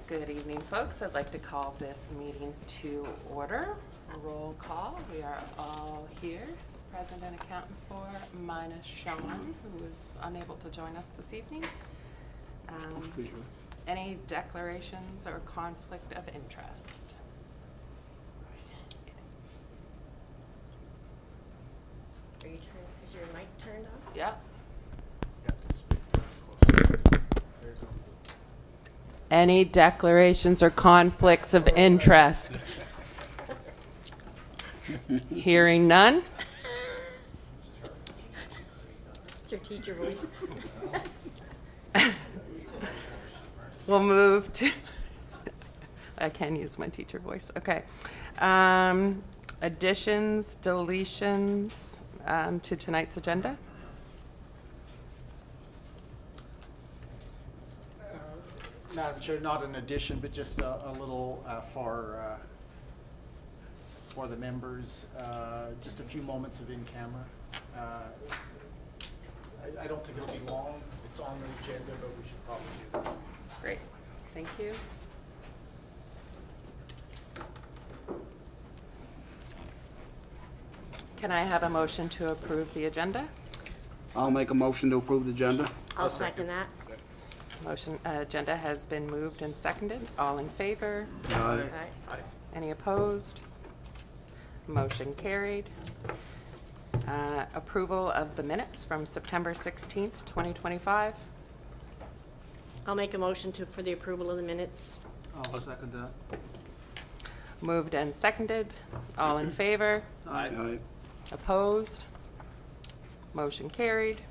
Good evening, folks. I'd like to call this meeting to order. Roll call. We are all here, present and accounted for, minus Sean, who is unable to join us this evening. Any declarations or conflict of interest? Is your mic turned on? Yep. You have to speak closer. There you go. Any declarations or conflicts of interest? Hearing none? It's your teacher voice. We'll move to, I can use my teacher voice, okay. Additions, deletions to tonight's agenda? Madam Chair, not an addition, but just a little for the members, just a few moments of in-camera. I don't think it'll be long. It's on the agenda, but we should probably do that. Great, thank you. Can I have a motion to approve the agenda? I'll make a motion to approve the agenda. I'll second that. Motion, agenda has been moved and seconded. All in favor? Aye. Aye. Any opposed? Motion carried. Approval of the minutes from September 16th, 2025. I'll make a motion for the approval of the minutes. I'll second that. Moved and seconded. All in favor? Aye. Opposed? Motion carried.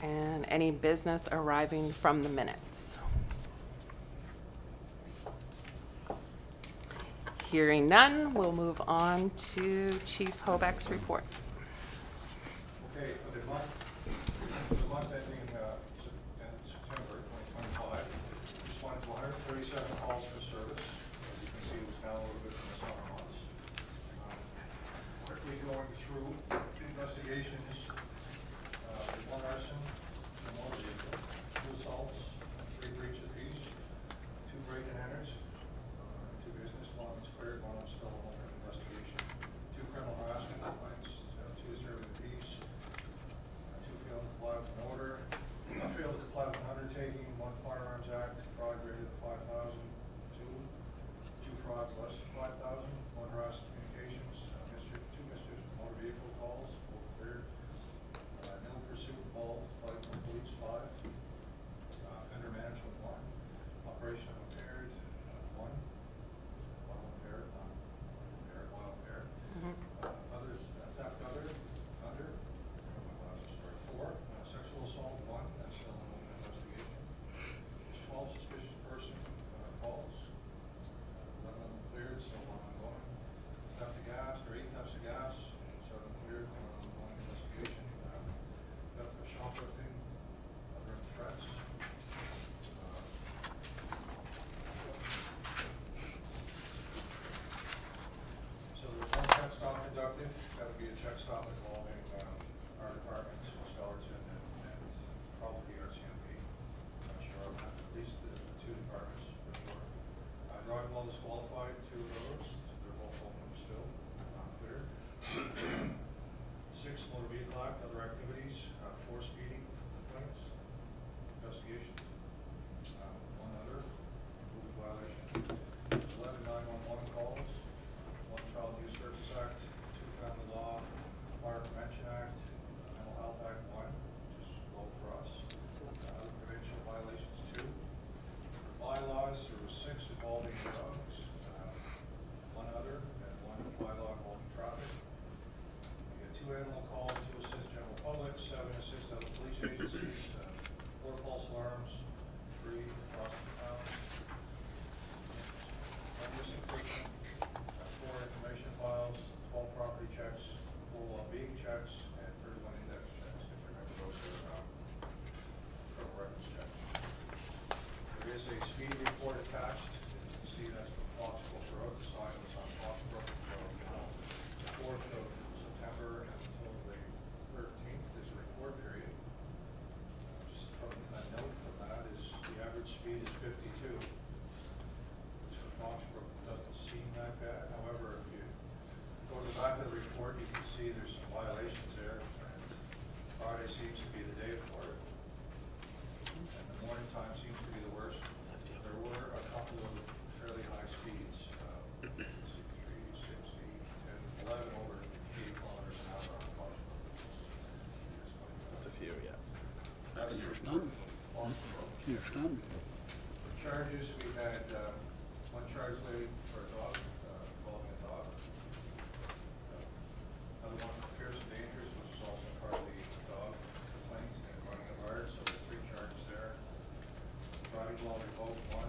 And any business arriving from the minutes? Hearing none, we'll move on to Chief Hobeck's report. Okay, for the month ending in September 2025, we responded to 137 calls for service. As you can see, it was down a little bit from the summer months. Quickly going through investigations, one arson, a motor vehicle, 2 assaults, 3 breach of peace, 2 break-and enters, 2 business, 1 was cleared, 1 was still under investigation, 2 criminal harassment complaints, 2 disturbing the peace, 2 failed to comply with an order, 1 failed to comply with an undertaking, 1 Firearms Act fraud greater than 5,000, 2 frauds less than 5,000, 1 harassment communications, 2 mischief motor vehicle calls, both cleared, no pursuit involved, fight from police 5, offender management 1, operation impaired 1, while impaired, while impaired. Others, theft under 4, sexual assault 1, that's still an open investigation. There's 12 suspicious person calls, 11 of them cleared, still 1 ongoing. Theft of gas, or 8 thefts of gas, 7 cleared, 1 ongoing investigation. Theft of shoplifting, other threats. So there's 1 check stop conducted. That would be a check stop involving our departments, Skeleton and probably RCMP. Not sure on that. At least the 2 departments for sure. Driving while disqualified, 2 of those. They're both open still, not clear. 6 motor vehicle act, other activities, 4 speeding complaints, investigation. 1 other moving violation. 11 911 calls, 1 child abuse service act, 2 family law, fire prevention act, mental health act 1, which is low for us. Other provincial violations 2. For bylaws, there was 6 involving drugs, 1 other, and 1 bylaw involving traffic. We had 2 animal calls to assist general public, 7 assist other police agencies, 4 false alarms, 3 across the town. 1 missing person, 4 information files, 12 property checks, 4 well-being checks, and 31 index checks, if you remember those are criminal records checks. There is a speed report attached. As you can see, that's from Foxbrook Road. The sign was on Foxbrook Road, the 4th of September until the that bad. However, if you go to the back of the report, you can see there's some violations there. And Friday seems to be the day for it. And the morning time seems to be the worst. There were a couple of fairly high speeds, 63, 60, 10, 11 over 80 kilometers an hour on Fox Road. That's a few, yeah. That's There's none. Fox Road. There's none. Charges, we had one charge laid for a dog, involving a dog. Another one for fierce and dangerous, which is also part of the dog complaint and running a hard, so there's 3 charges there. Driving while revoked, 1,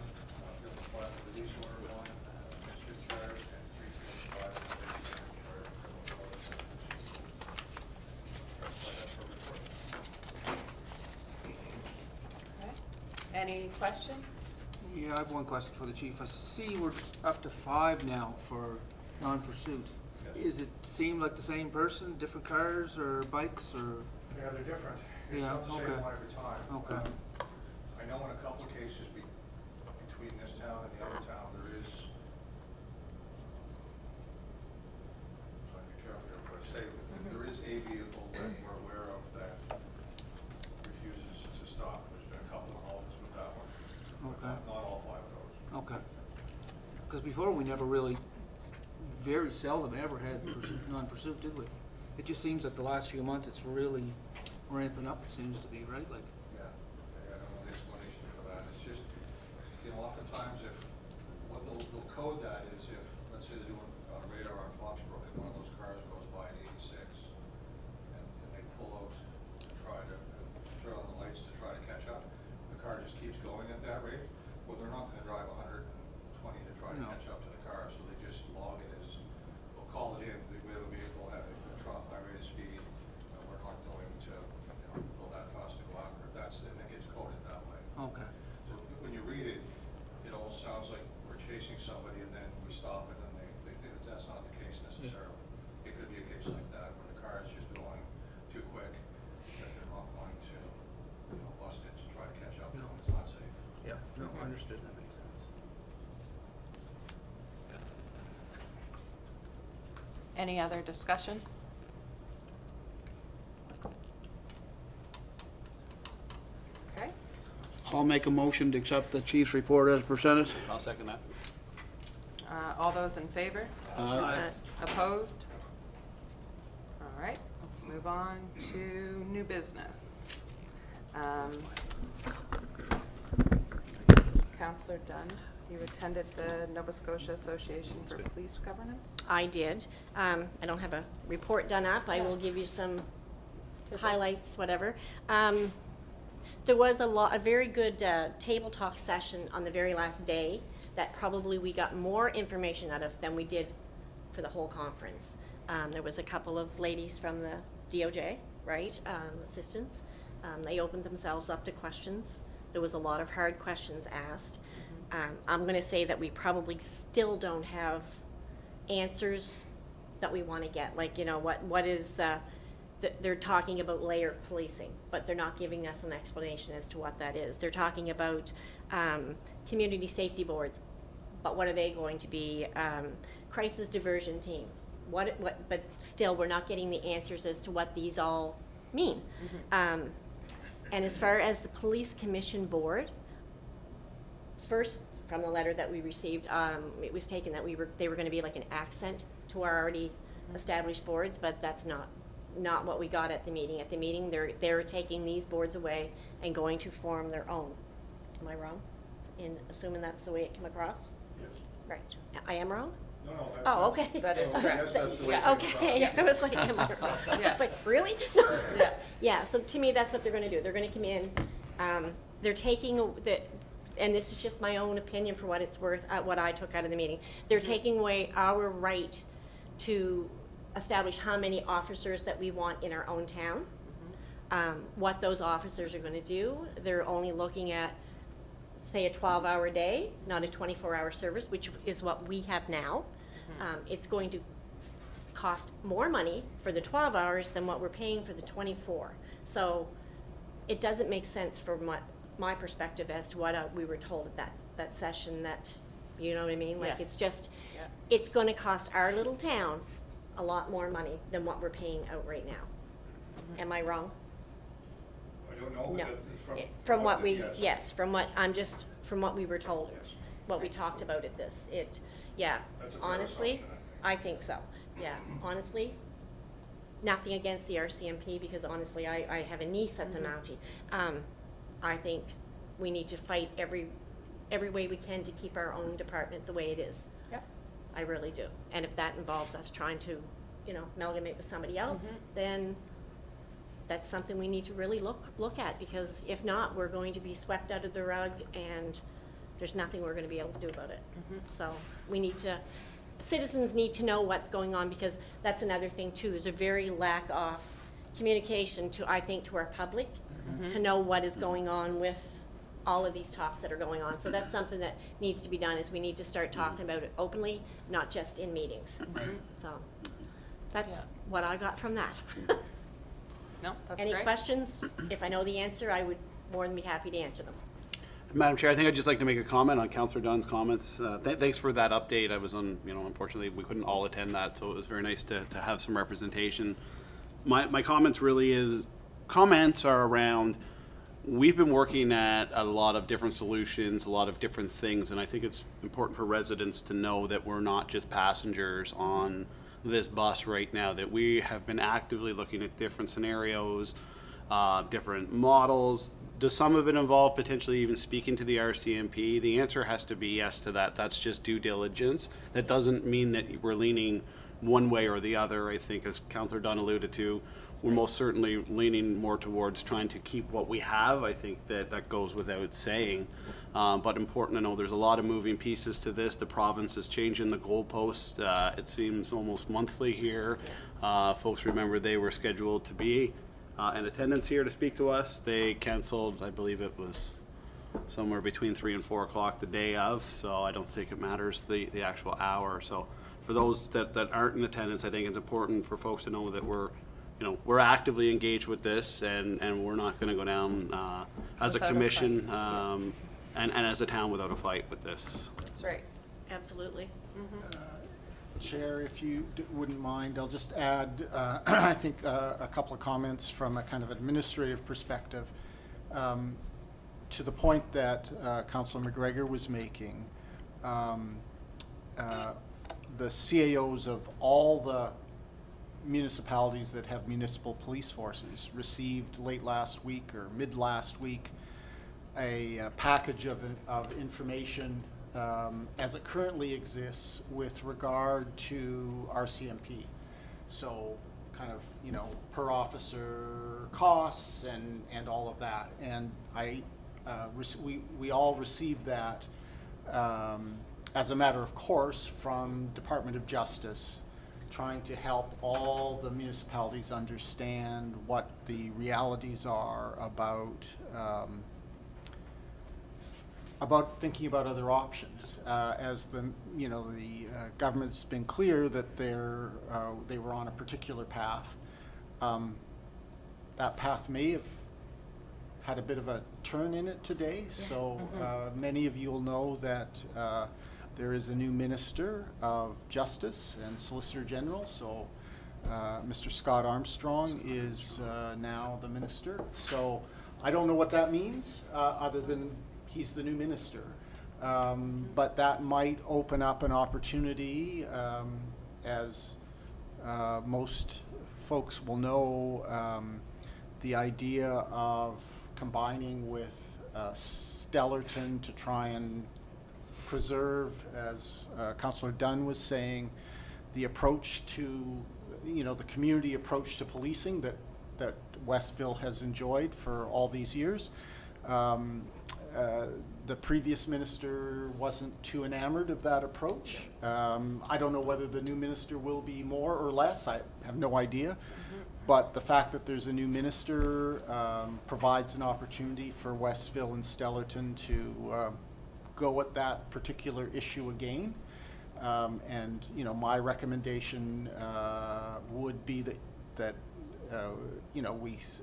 given flat release order, 1, mischief charge, and 3 charge. That's our report. Okay. Any questions? Yeah, I have one question for the chief. I see we're up to 5 now for non-pursuit. Yes. Is it seem like the same person, different cars or bikes or? Yeah, they're different. It's Yeah, not the same okay. one every time. Okay. I know in a couple of cases between this town and the other town, there is, so I be careful here what I say, but there is a vehicle that we're aware of that refuses to stop. There's been a couple of halts with that one. but Okay. Not all 5 of those. Okay. Because before we never really, very seldom ever had non-pursuit, did we? It just seems like the last few months it's really ramping up, it seems to be, right? Like, Yeah, I don't know the explanation for that. It's just, oftentimes if, what they'll code that is if, let's say they're doing radar on Foxbrook and one of those cars goes by at 86 and they pull out to try to turn on the lights to try to catch up, the car just keeps going at that rate, well, they're not gonna drive 120 to try to No. catch up to the car, so they just log it as, they'll call it in, we have a vehicle having a high rate of speed, we're not going to, go that fast to go after it, and it gets coded that way. okay. So when you read it, it all sounds like we're chasing somebody and then we stop and then they think that that's not the case necessarily. It could be a case like that where the car is just going too quick, that they're not going to, bust it to try to catch up, No. it's not safe. Yeah, no, Okay. understood. That makes sense. Any other discussion? Okay. I'll make a motion to accept the chief's report as presented. I'll second that. All those in favor? Aye. Opposed? All right, let's move on to new business. Counselor Dunn, you attended the Nova Scotia Association for Police Governance? I did. I don't have a report done up. I will give you some Tidbits. highlights, whatever. There was a very good table talk session on the very last day that probably we got more information out of than we did for the whole conference. There was a couple of ladies from the DOJ, right, assistants. They opened themselves up to questions. There was a lot of hard questions asked. I'm going to say that we probably still don't have answers that we want to get. Like, what is, they're talking about layered policing, but they're not giving us an explanation as to what that is. They're talking about community safety boards, but what are they going to be? Crisis diversion team. But still, we're not getting the answers as to what these all mean. And as far as the police commission board, first, from the letter that we received, it was taken that they were going to be like an accent to our already established boards, but that's not what we got at the meeting. At the meeting, they're taking these boards away and going to form their own. Am I wrong in assuming that's the way it came across? Yes. Right. I am wrong? No, no. Oh, okay. That is Oh, correct. yes, that's the way it Yeah. came Okay, across. I was like, am I wrong? I Yeah. was like, really? Yeah. Yeah, so to me, that's what they're gonna do. They're gonna come in, they're taking and this is just my own opinion for what it's worth, what I took out of the meeting. They're taking away our right to establish how many officers that we want in our own town. What those officers are gonna do. They're only looking at, say, a 12-hour day, not a 24-hour service, which is what we have now. It's going to cost more money for the 12 hours than what we're paying for the 24. So it doesn't make sense from my perspective as to what we were told at that session, that You know what I mean? Like, Yes. it's just, Yeah. it's gonna cost our little town a lot more money than what we're paying out right now. Am I wrong? I don't know, No. but that's from. From what we, yes. yes, from what, from what we were told, what we talked about at this, yeah, That's a fair honestly, assumption, I think so, yeah, honestly, nothing against the RCMP, because honestly, I have a niece that's a Mountie. I think we need to fight every way we can to keep our own department the way it is. Yep. I really do. And if that involves us trying to, amalgamate with somebody else, then that's something we need to really look at, because if not, we're going to be swept out of the rug and there's nothing we're gonna be able to do about it. So we need to, citizens need to know what's going on, because that's another thing too. There's a very lack of communication I think, to our public, to know what is going on with all of these talks that are going on. So that's something that needs to be done, is we need to start talking about it openly, not just in meetings. So that's Yeah. what I got from that. No, that's Any great. questions? If I know the answer, I would more than be happy to answer them. Madam Chair, I think I'd just like to make a comment on Councillor Dunn's comments. Thanks for that update. I was on, unfortunately, we couldn't all attend that, so it was very nice to have some representation. My comments are around, we've been working at a lot of different solutions, a lot of different things, and I think it's important for residents to know that we're not just passengers on this bus right now, that we have been actively looking at different scenarios, different models. Does some of it involve potentially even speaking to the RCMP? The answer has to be yes to that. That's just due diligence. That doesn't mean that we're leaning one way or the other. I think, as Councillor Dunn alluded to, we're most certainly leaning more towards trying to keep what we have. I think that goes without saying. But important to know, there's a lot of moving pieces to this. The province is changing the goalpost. It seems almost monthly here. Folks remember they were scheduled to be in attendance here to speak to us. They canceled, I believe it was somewhere between 3 and 4 o'clock the day of, so I don't think it matters the actual hour. So for those that aren't in attendance, I think it's important for folks to know that we're actively engaged with this, and we're not going to go down as a Without a commission fight. and as a town without a fight with this. That's right. Absolutely. Chair, if you wouldn't mind, I'll just add, I think, a couple of comments from a kind of administrative perspective. To the point that Councillor McGregor was making, the CAOs of all the municipalities that have municipal police forces received late last week or mid last week a package of information as it currently exists with regard to RCMP. So kind of, per officer costs and all of that. And we all received that as a matter of course from Department of Justice, trying to help all the municipalities understand what the realities are about thinking about other options. As the government's been clear that they were on a particular path. That path may have had a bit of a turn in it today. So many of you will know that there is a new Minister of Justice and Solicitor General. So Mr. Scott Armstrong is now the Minister. So I don't know what that means other than he's the new Minister. But that might open up an opportunity, as most folks will know, the idea of combining with Stellarton to try and preserve, as Councillor Dunn was saying, the approach to, the community approach to policing that Westville has enjoyed for all these years. The previous minister wasn't too enamored of that approach. I don't know whether the new minister will be more or less. I have no idea. But the fact that there's a new minister provides an opportunity for Westville and Stellarton to go at that particular issue again. And my recommendation would be that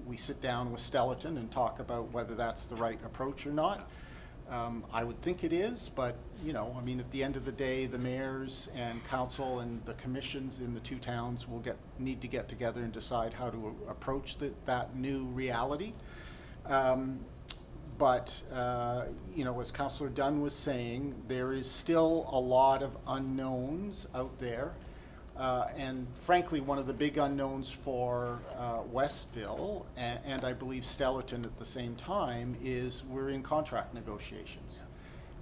we sit down with Stellarton and talk about whether that's the right approach or not. I would think it is, but, you know, I mean, at the end of the day, the mayors and council and the commissions in the two towns will need to get together and decide how to approach that new reality. But, you know, as Councillor Dunn was saying, there is still a lot of unknowns out there. And frankly, one of the big unknowns for Westville, and I believe Stellarton at the same time, is we're in contract negotiations.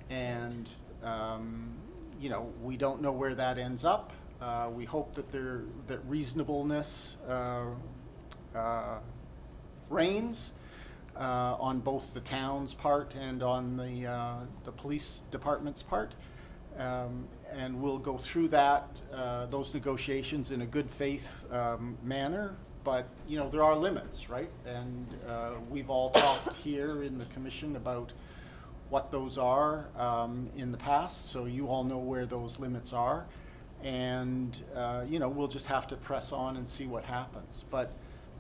And, you know, we don't know where that ends up. We hope that reasonableness reigns on both the town's part and on the police department's part. And we'll go through those negotiations in a good faith manner. But, you know, there are limits, right? And we've all talked here in the commission about what those are in the past, so you all know where those limits are. And, you know, we'll just have to press on and see what happens. But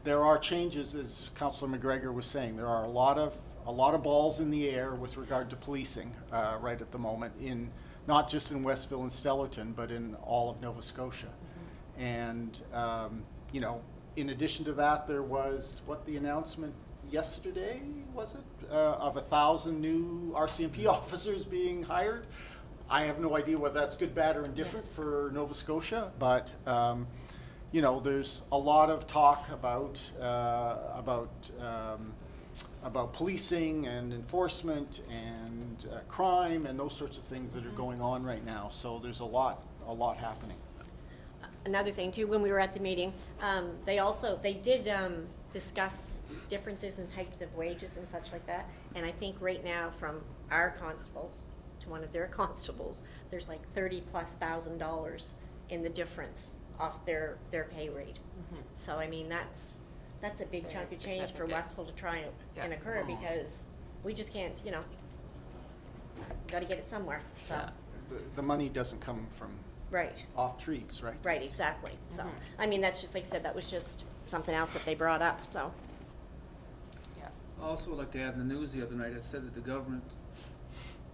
there are changes, as Councillor McGregor was saying. There are a lot of balls in the air with regard to policing right at the moment, not just in Westville and Stellarton, but in all of Nova Scotia. Mm-hmm. And, you know, in addition to that, there was, the announcement yesterday, was it, of 1,000 new RCMP officers being hired. I have no idea whether that's good, bad, or indifferent for Nova Scotia, but, you know, there's a lot of talk about policing and enforcement and crime and those sorts of things that are going on right now. So there's a lot happening. Another thing too, when we were at the meeting, they did discuss differences in types of wages and such like that. And I think right now from our constables to one of their constables, there's like $30,000+ in the difference off their pay rate. Mm-hmm. So I mean, that's a big chunk of change for Westville to try and occur, because we just can't, you know, got to get it somewhere. So. Yeah. The money doesn't come from Right. off trees, right? Right, exactly. So, I mean, that's just, like I said, that was just something else that they brought up, so. Yeah. I also would like to add in the news the other night, it said that the government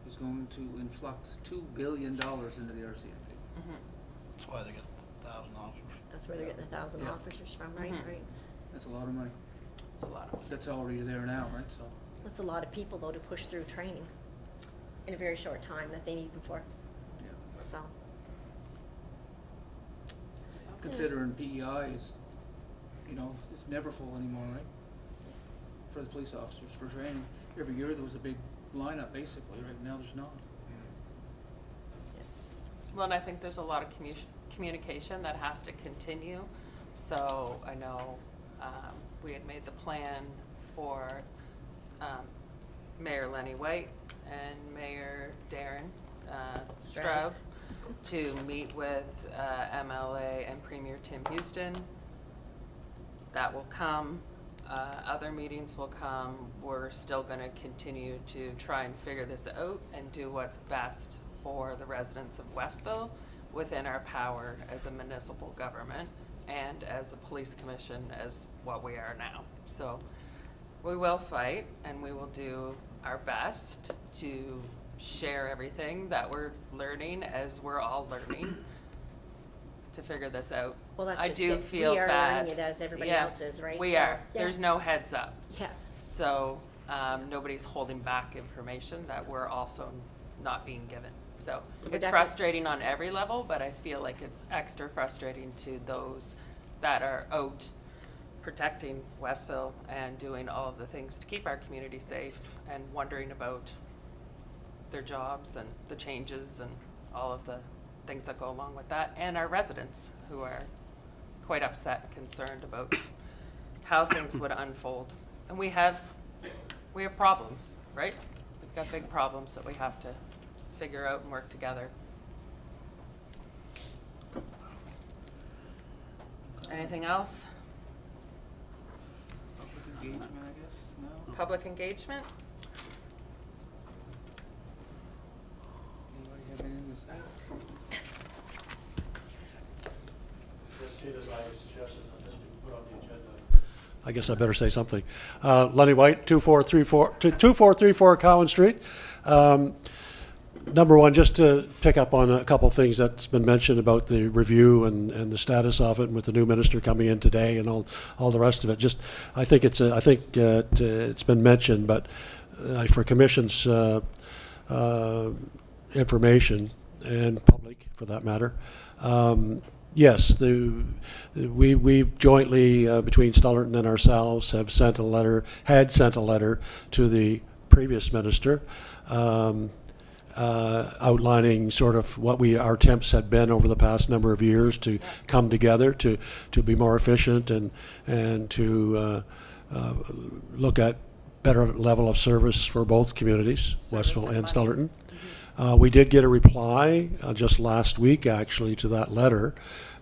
is going to influx $2 billion into the RCMP. That's why they get 1,000 officers. That's where they're getting 1,000 Yeah. officers from, right? Mhm. Right. That's a lot of money. It's a lot of. That's already there now, right? So, That's a lot of people, though, to push through training in a very short time that they need them for, yeah. so. Considering PEI is, you know, it's never full anymore, right? For the police officers for training. Every year there was a big lineup, basically. Right now there's not. Well, and I think there's a lot of communication that has to continue. So I know we had made the plan for Mayor Lenny White and Mayor Darren Stroud to meet with MLA and Premier Tim Houston. That will come. Other meetings will come. We're still going to continue to try and figure this out and do what's best for the residents of Westville within our power as a municipal government and as a police commission as what we are now. So we will fight and we will do our best to share everything that we're learning as we're all learning to figure this out. Well, that's I just do it. feel We are bad. learning it as everybody Yeah, else is, right? We So, are. yeah. There's no heads up. Yeah. So nobody's holding back information that we're also not being given. So So we're it's definitely- frustrating on every level, but I feel like it's extra frustrating to those that are out protecting Westville and doing all of the things to keep our community safe and wondering about their jobs and the changes and all of the things that go along with that, and our residents who are quite upset and concerned about how things would unfold. And we have problems, right? We've got big problems that we have to figure out and work together. Anything else? Public engagement, I guess, no? Public engagement? Anybody have anything to say? As I suggested that this be put on the agenda. I guess I better say something. Lenny White, 2434 Cowan Street. Number one, just to pick up on a couple things that's been mentioned about the review and the status of it, and with the new minister coming in today and all the rest of it. Just, I think it's been mentioned, but for Commission's information, and public for that matter, yes, we jointly between Stullerton and ourselves had sent a letter to the previous minister. Outlining sort of what our attempts had been over the past number of years to come together to be more efficient and to look at better level of service for both communities, Westville and Stullerton. We did get a reply just last week, actually, to that letter.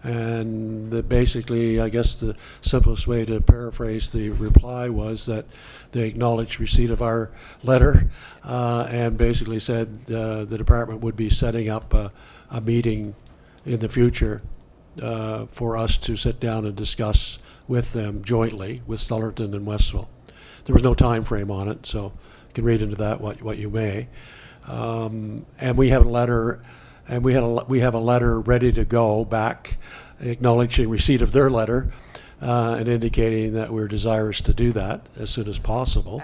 And basically, I guess the simplest way to paraphrase the reply was that they acknowledged receipt of our letter and basically said the department would be setting up a meeting in the future for us to sit down and discuss with them jointly, with Stullerton and Westville. There was no time frame on it, so you can read into that what you may. And we have a letter. And we have a letter ready to go back, acknowledging receipt of their letter and indicating that we're desirous to do that as soon as possible.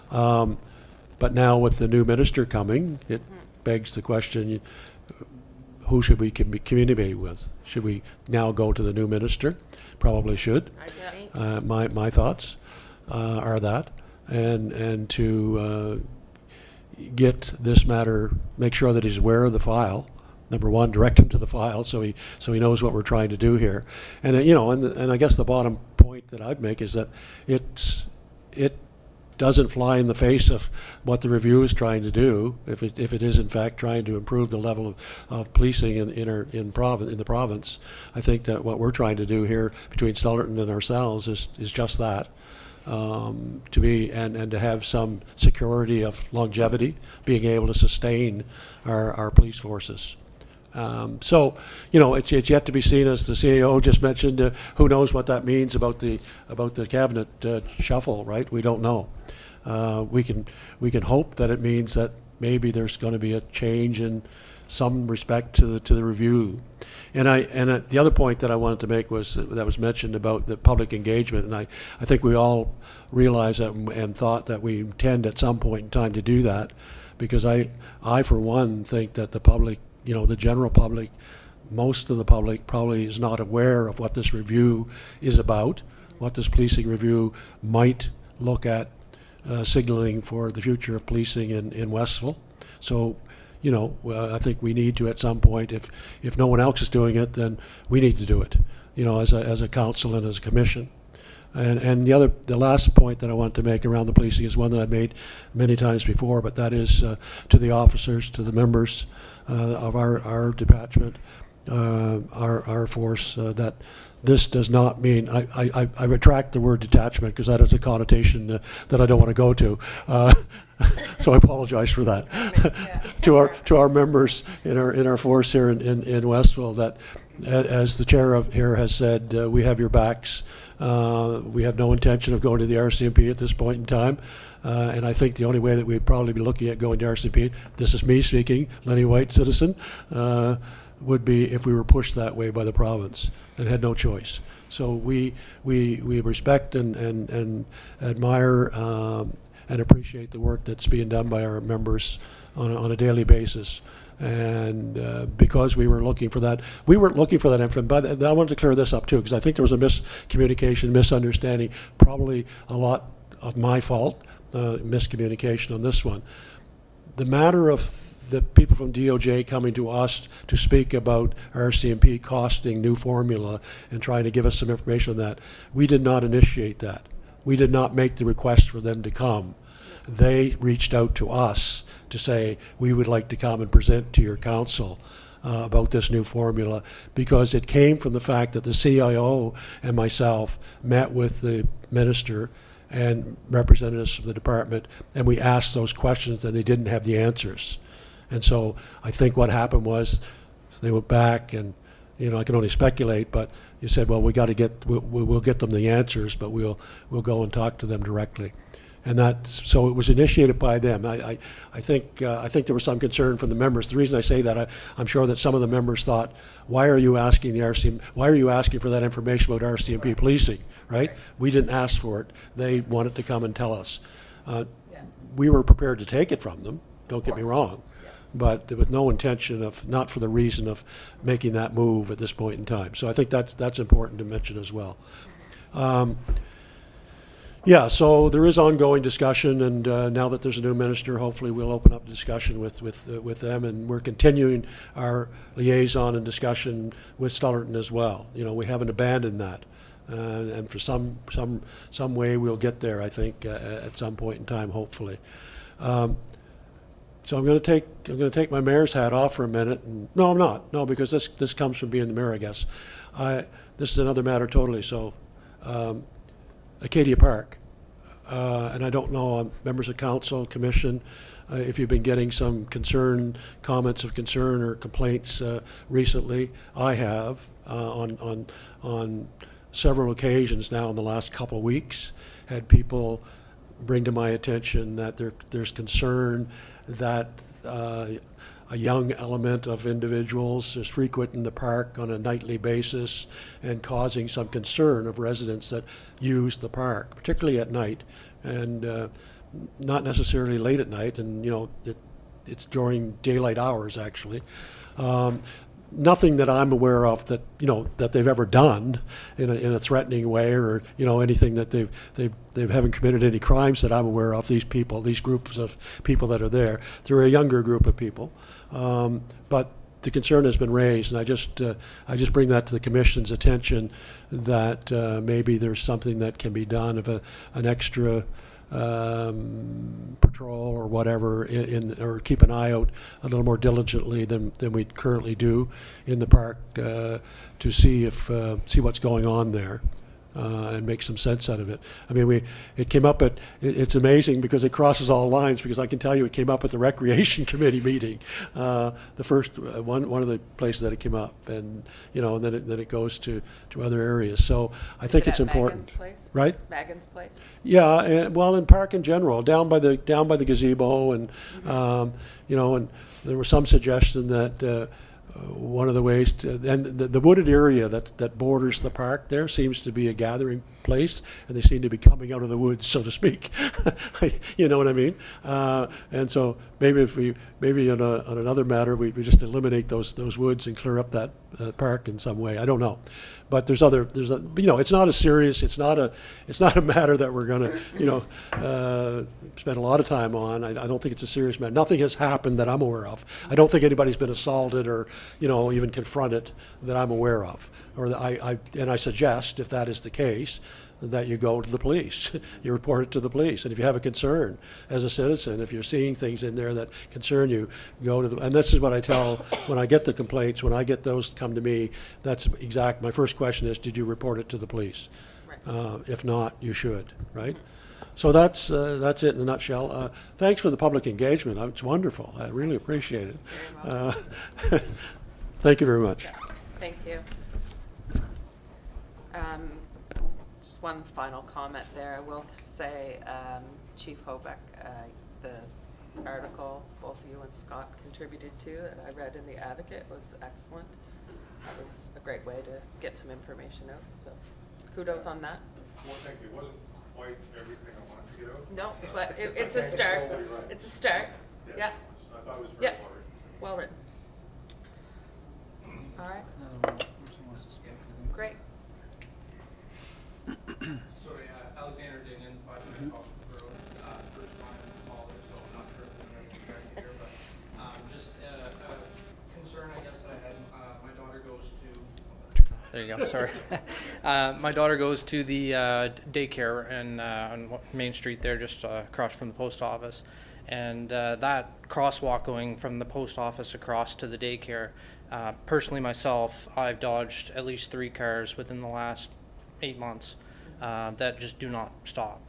But now with the new minister coming, it begs the question: who should we communicate with? Should we now go to the new minister? Probably should. My thoughts are that, and to get this matter, make sure that he's aware of the file. Number one, direct him to the file so he knows what we're trying to do here. And and I guess the bottom point that I'd make is that it doesn't fly in the face of what the review is trying to do. If it is in fact trying to improve the level of policing in the province, I think that what we're trying to do here between Stullerton and ourselves is just that. To be and to have some security of longevity, being able to sustain our police forces. So, it's yet to be seen, as the CAO just mentioned. Who knows what that means about the cabinet shuffle? Right? We don't know. We can hope that it means that maybe there's going to be a change in some respect to the review. And the other point that I wanted to make was that was mentioned about the public engagement, and I think we all realize that and thought that we intend at some point in time to do that, because I for one think that the public, the general public, most of the public probably is not aware of what this review is about, what this policing review might look at signaling for the future of policing in Westville. So, I think we need to, at some point, if no one else is doing it, then we need to do it, as a council and as a commission. And the last point that I want to make around the policing is one that I've made many times before, but that is to the officers, to the members of our detachment, our force, that this does not mean, I retract the word detachment, because that is a connotation that I don't want to go to. So I apologize for that. to our members in our force here in Westville, that as the chair here has said, we have your backs. We have no intention of going to the RCMP at this point in time. And I think the only way that we'd probably be looking at going to RCMP, this is me speaking, Lenny White, citizen, would be if we were pushed that way by the province and had no choice. So we respect and admire and appreciate the work that's being done by our members on a daily basis. And because we were looking for that, information. But I wanted to clear this up too, because I think there was a miscommunication, misunderstanding, probably a lot of my fault, miscommunication on this one. The matter of the people from DOJ coming to us to speak about RCMP costing new formula and trying to give us some information on that, we did not initiate that. We did not make the request for them to come. They reached out to us to say, we would like to come and present to your council about this new formula, because it came from the fact that the CIO and myself met with the minister and representatives from the department, and we asked those questions and they didn't have the answers. And so I think what happened was they went back and I can only speculate, but you said, well, we'll get them the answers, but we'll go and talk to them directly. And so it was initiated by them. I think there was some concern from the members. The reason I say that, I'm sure that some of the members thought, why are you asking for that information about RCMP policing, right? We didn't ask for it. They wanted to come and tell us. We were prepared to take it from them, don't get me wrong, but with no intention of, not for the reason of making that move at this point in time. So I think that's important to mention as well. Yeah, so there is ongoing discussion, and now that there's a new minister, hopefully we'll open up discussion with them, and we're continuing our liaison and discussion with Stullerton as well. We haven't abandoned that, and for some way we'll get there, I think, at some point in time, hopefully. So I'm going to take my mayor's hat off for a minute. And, no, I'm not. No, because this comes from being the mayor, I guess. This is another matter totally. So. Acadia Park, and I don't know, members of council, commission, if you've been getting some comments of concern or complaints recently. I have on several occasions now in the last couple of weeks, had people bring to my attention that there's concern that a young element of individuals is frequenting the park on a nightly basis and causing some concern of residents that use the park, particularly at night, and not necessarily late at night, and it's during daylight hours actually. Nothing that I'm aware of that that they've ever done in a threatening way, or anything that they haven't committed any crimes that I'm aware of. These groups of people that are there, they're a younger group of people, but the concern has been raised, and I just bring that to the commission's attention that maybe there's something that can be done of an extra patrol or whatever, or keep an eye out a little more diligently than we currently do in the park to see what's going on there. And make some sense out of it. I mean, it came up it's amazing because it crosses all lines, because I can tell you it came up at the Recreation Committee meeting, the first one of the places that it came up, and and then it goes to other areas. So I think it's important. Magan's Place? Right? Magan's Place? Yeah, well, in park in general, down by the gazebo, and and there was some suggestion that one of the ways and the wooded area that borders the park there seems to be a gathering place, and they seem to be coming out of the woods, so to speak. You know what I mean? And so maybe on another matter we just eliminate those woods and clear up that park in some way. I don't know, but it's not a serious. It's not a matter that we're going to spend a lot of time on. I don't think it's a serious matter. Nothing has happened that I'm aware of. I don't think anybody's been assaulted or even confronted that I'm aware of, or that I suggest, if that is the case, that you go to the police. You report it to the police, and if you have a concern as a citizen, if you're seeing things in there that concern you, go to them. And this is what I tell when I get the complaints, when I get those come to me. That's exact. My first question is, did you report it to the police? Right. If not, you should. Right. So that's it in a nutshell. Thanks for the public engagement. It's wonderful. I really appreciate it. Thank you very much. Thank you. Just one final comment there. I will say, Chief Hobeck, the article both you and Scott contributed to that I read in The Advocate was excellent. That was a great way to get some information out. So kudos on that. Well, thank you. It wasn't quite everything I wanted to get out. No, but it's a start. Totally right. It's a start. Yes. Yeah. I thought it was very Yeah. well written. Well written. All right. Another person wants to speak, I think. Great. Sorry, Alexander Dignan, 5 minutes off the road. First time caller, so I'm not sure if I'm ready to track it here, but just a concern, I guess, that I had. My daughter goes to. There you go. Sorry. My daughter goes to the daycare on Main Street there, just across from the post office, and that crosswalk going from the post office across to the daycare. Personally, myself, I've dodged at least 3 cars within the last 8 months that just do not stop.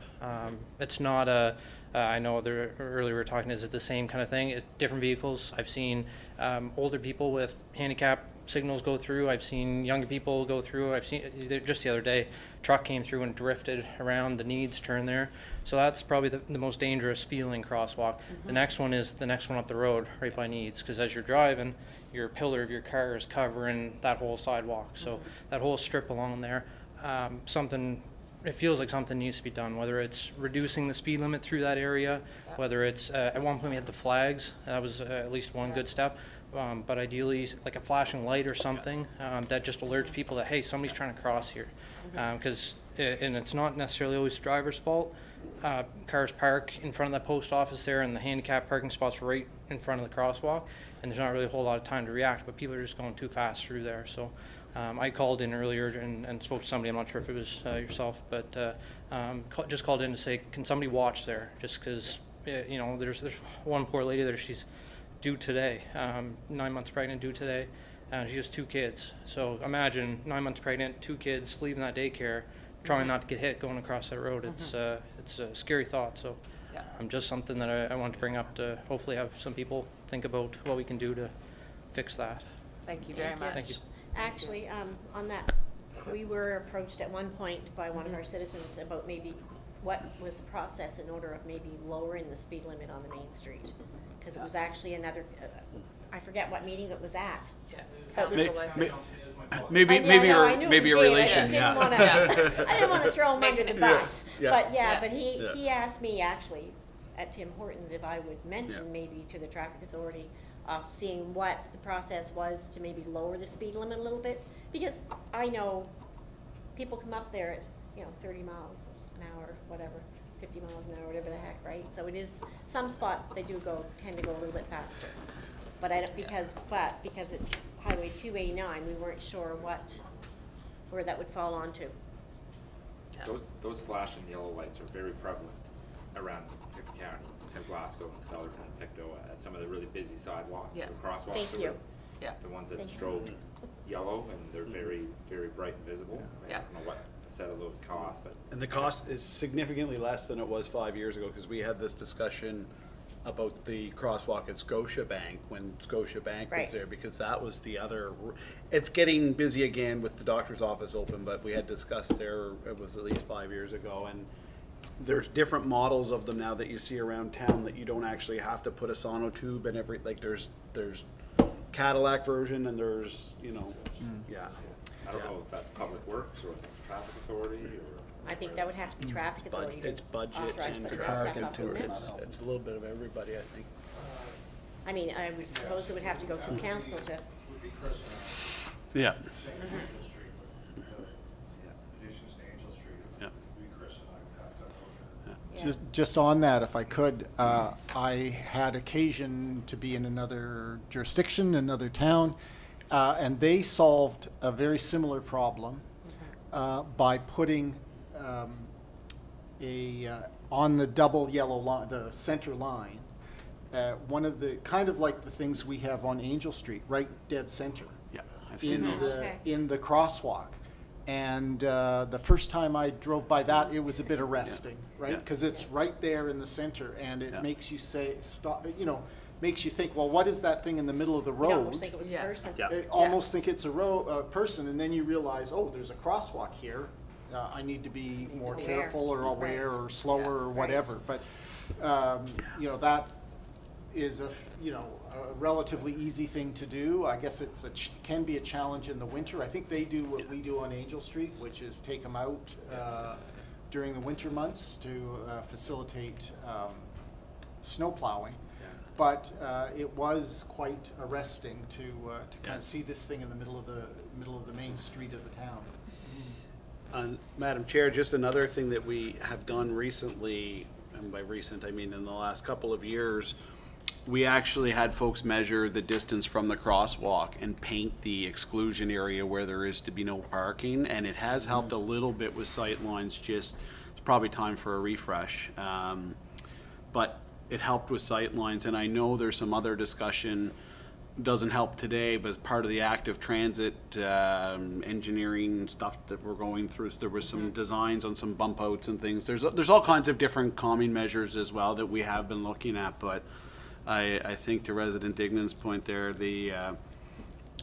It's not a I know there, earlier we were talking, is it the same kind of thing? Different vehicles? I've seen older people with handicap signals go through. I've seen younger people go through. I've seen, just the other day, truck came through and drifted around the Needs turn there. So that's probably the most dangerous feeling crosswalk. The next one is the next one up the road, right by Needs, because as you're driving, your pillar of your car is covering that whole sidewalk. So that whole strip along there, it feels like something needs to be done, whether it's reducing the speed limit through that area, whether it's, at one point we had the flags, that was at least one good step, but ideally like a flashing light or something that just alerts people that, hey, somebody's trying to cross here. Because, and it's not necessarily always the driver's fault. Cars park in front of the post office there, and the handicap parking spot's right in front of the crosswalk, and there's not really a whole lot of time to react, but people are just going too fast through there. So I called in earlier and spoke to somebody, I'm not sure if it was yourself, but just called in to say, can somebody watch there? Just because, you know, there's one poor lady there, she's due today, 9 months pregnant, due today, and she has 2 kids. So imagine 9 months pregnant, 2 kids, leaving that daycare, trying not to get hit going across that road. It's a scary thought. So just something that I want to bring up to hopefully have some people think about what we can do to fix that. Thank you very much. Thank you. Actually, on that, we were approached at one point by one of our citizens about maybe what was the process in order of maybe lowering the speed limit on the main street. Because it was actually another, I forget what meeting it was at. But it was- Maybe, I knew it was maybe a Dave, relation, I just yeah. didn't wanna, I didn't wanna throw him under the bus. Yeah. But Yeah. but he asked me actually at Tim Hortons if I would mention Yeah. maybe to the traffic authority of seeing what the process was to maybe lower the speed limit a little bit. Because I know people come up there at, 30 miles an hour, whatever, 50 miles an hour, whatever the heck, right? So it is, some spots they do tend to go a little bit faster. But I don't, because it's Highway 289, we weren't sure where that would fall onto. Those flashing yellow lights are very prevalent around Pictou County, in Glasgow and Sullivan and Pictou at some of the really busy sidewalks Yeah. or crosswalks. Thank or you. Yeah. The ones that Thank you. strobe yellow and they're very, very bright and visible. Yeah. I don't know what a set of those cost, but And the cost is significantly less than it was 5 years ago, because we had this discussion about the crosswalk at Scotiabank when Scotiabank Right. was there, because that was the other, it's getting busy again with the doctor's office open, but we had discussed there, it was at least 5 years ago, and there's different models of them now that you see around town that you don't actually have to put a sonotube and like there's Cadillac version and there's, yeah. I don't know if that's Public Works or if it's Traffic Authority or. I think that would have to be traffic authority. to It's budget authorize and putting that traffic stuff and up, tour, wouldn't it? it's a little bit of everybody, I think. I mean, I would suppose it would have to go through council to, Would be Chris and Yeah. St. Angel Street, but additions to Angel Street, Yeah. would be Chris and I would have to look at. yeah. Just on that, if I could, I had occasion to be in another jurisdiction, another town, and they solved a very similar problem by putting on the double yellow line, the center line, one of the, kind of like the things we have on Angel Street, right dead center. Yeah, I've seen In those. Okay. in the crosswalk. And the first time I drove by that, it was a bit arresting, right? Yeah. Because it's right there in the center, and it Yeah. makes you say, stop, makes you think, well, what is that thing in the middle of the You'd road? almost think it was a Yeah. person. Yeah. I almost think it's a person, and then you realize, oh, there's a crosswalk here. I need to be more Aware. careful or aware Right. or slower or Right. whatever. But, that is a relatively easy thing to do. I guess it's can be a challenge in the winter. I think they do what we do on Angel Street, which is take them out during the winter months to facilitate snow plowing. But it was quite arresting to kind of see this thing in the middle of the main street of the town. Madam Chair, just another thing that we have done recently, and by recent, I mean in the last couple of years, we actually had folks measure the distance from the crosswalk and paint the exclusion area where there is to be no parking, and it has helped a little bit with sight lines. Just, it's probably time for a refresh. But it helped with sight lines, and I know there's some other discussion doesn't help today, but as part of the active transit engineering stuff that we're going through, so there was some designs on some bump outs and things. There's all kinds of different calming measures as well that we have been looking at, but I think to Resident Dignan's point there,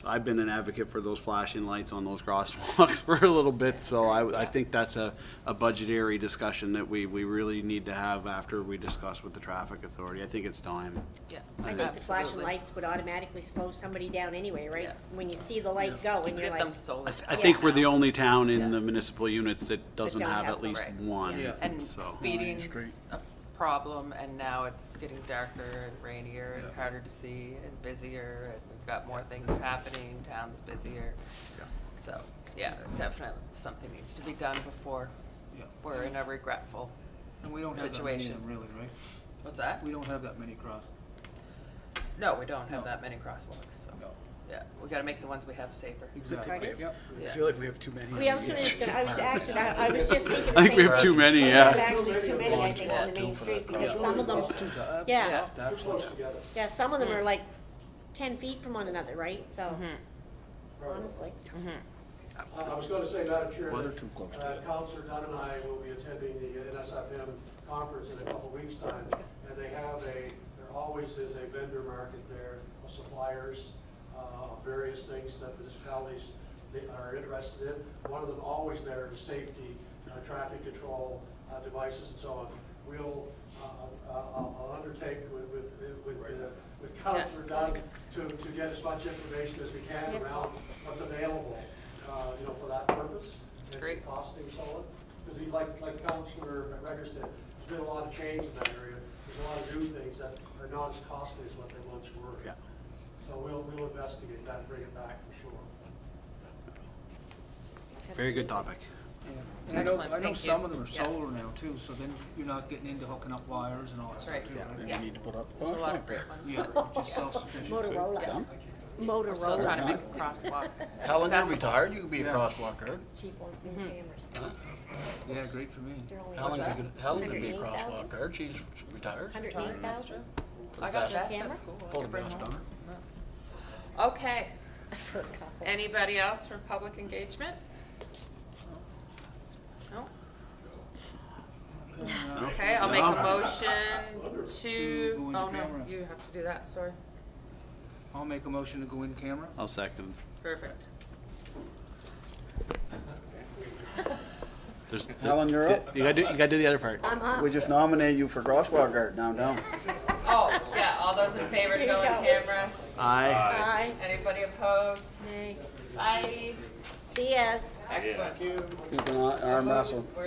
I've been an advocate for those flashing lights on those crosswalks for a little bit, so I think that's a budgetary discussion that we really need to have after we discuss with the traffic authority. I think it's time. Yeah, I think the flashing absolutely. lights would automatically slow somebody down anyway, right? Yeah. When you see the light go and you're Get like, them solar. I think we're the only town in Yeah. the municipal units that doesn't don't have have at least Right. one, Yeah. And so. speeding's a problem, and now it's getting darker and rainier and harder to see and busier, and we've got more things happening, town's busier. So, yeah, definitely something needs to be done before Yeah. we're in a regretful. And we don't have that many of Situation. them really, right? What's that? We don't have that many cross. No, we don't have No. that many crosswalks, so, No. yeah, we gotta make the ones we have safer. Exactly. Pardon? Yep. Yeah. like we have too many. I was just thinking the I think we same have too thing. many, We yeah. have actually too many, I think, on the main street, because some of them, yeah, yeah, some of them are like 10 feet from one another, right? So, honestly. I was going to say, Madam Chair, Well, they're that too close Councillor Dunn and I will be attending the NSFM conference in a couple weeks' time, and there always is a vendor market there of suppliers of various things that the municipalities are interested in. One of them always there is safety, traffic control devices and so on. I'll undertake with Councillor Dunn to get as much information as we can Yes, around boss. what's available, for that purpose. And Great. costing so on. Because like Councillor McGregor said, there's been a lot of change in that area. There's a lot of new things that are not as costly as what they once were. Yeah. So we'll investigate that and bring it back for sure. Very good topic. And I know Excellent, thank some you. of them are Yeah. solar now too, so then you're not getting into hooking up wires and all that That's stuff right. too, Yeah. right? Yeah. We need to put up. There's a lot of great ones. Yeah, just self-sufficient. Motorola. Yeah. Motorola. Still trying to make a crosswalk Helen, you're accessible. retired, you can be a Yeah. crosswalk guard. Cheap ones and cameras. Yeah, great for me. They're only Helen that? Helen could be a 108,000? crosswalk guard, she's retired. 108,000 I got a vest Camera? at school. I Pulled a could bring vest home. on her. Okay, for a couple. anybody else for public engagement? No? Okay, I'll make a motion Go to, in oh no, camera. you have to do that, sorry. I'll make a motion to go in camera. I'll second. Perfect. There's, Helen, you're up. you gotta do the other part. I'm up. We just nominated you for crosswalk guard downtown. Oh, yeah, all those in favor to go in camera? Aye. Aye. Anybody opposed? Nay. Aye. See yes. Excellent. You can arm wrestle. We're